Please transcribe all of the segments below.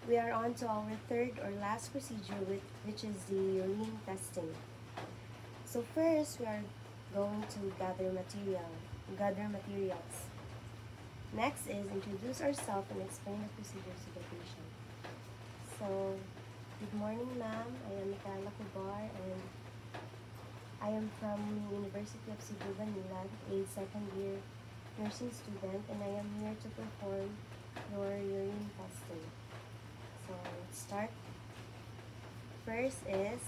We are on to our third or last procedure, which is the urine testing. So first, we are going to gather materials. Next is introduce ourselves and explain the procedures to the patient. So, good morning, ma'am. I am Micaela Cubar, and I am from University of Cebu, Manila, a second-year nursing student, and I am here to perform your urine testing. So, let's start. First is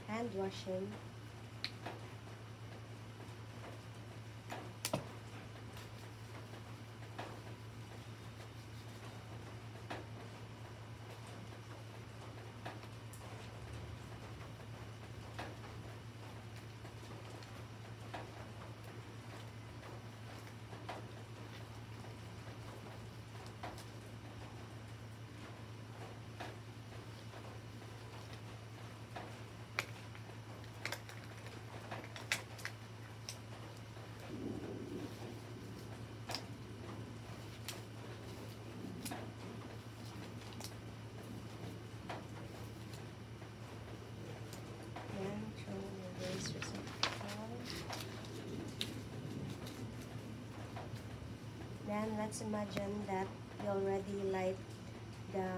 hand washing. Then let's imagine that we already light the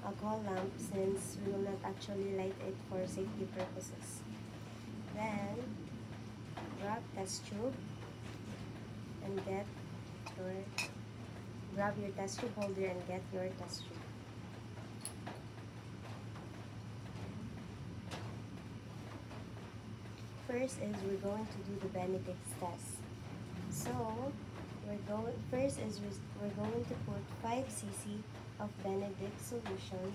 alcohol lamp, since we will not actually light it for safety purposes. Then grab test tube and grab your test tube holder and get your test tube. First is we're going to do the Benedict's test. So we're going to put 5 cc of Benedict solution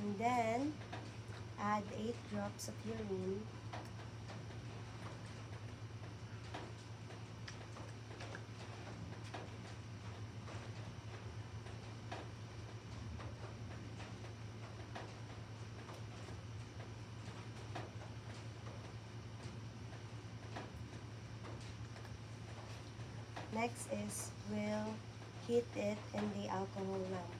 and then add 8 drops of urine. Next is we'll heat it in the alcohol lamp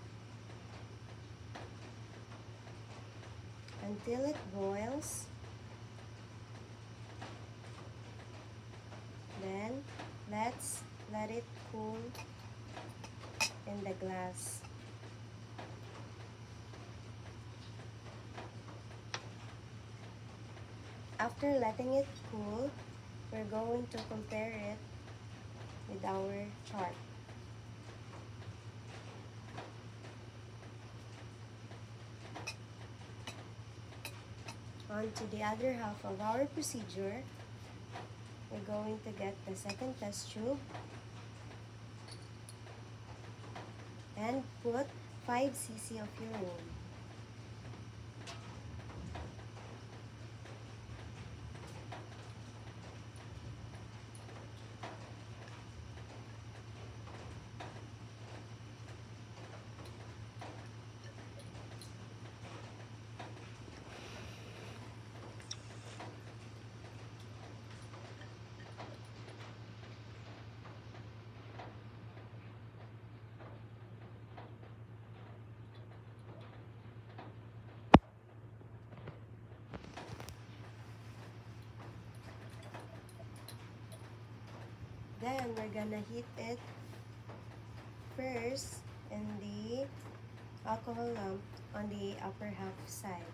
until it boils. Then let's let it cool in the glass. After letting it cool, we're going to compare it with our chart. On to the other half of our procedure, we're going to get the second test tube and put 5 cc of urine. Then we're gonna heat it first in the alcohol lamp on the upper half side.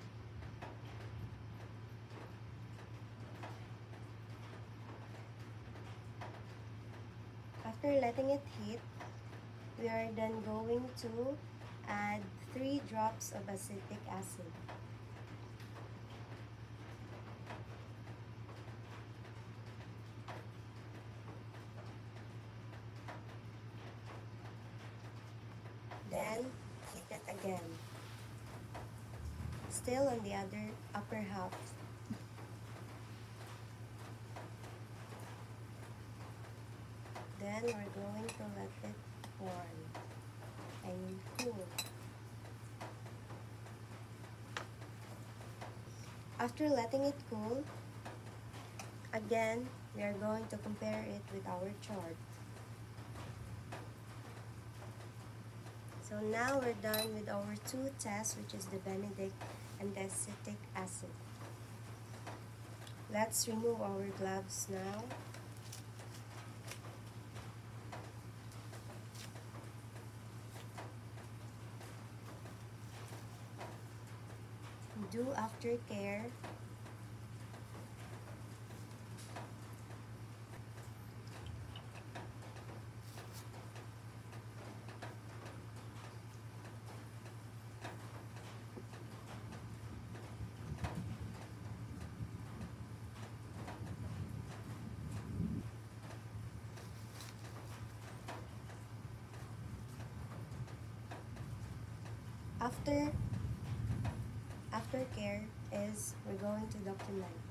After letting it heat, we are then going to add 3 drops of acetic acid. again. Still on the other upper half. Then we're going to let it warm and cool. After letting it cool, again, we are going to compare it with our chart. So now we're done with our two tests, which is the Benedict and the acetic acid. Let's remove our gloves now. Do aftercare. Aftercare is we're going to document.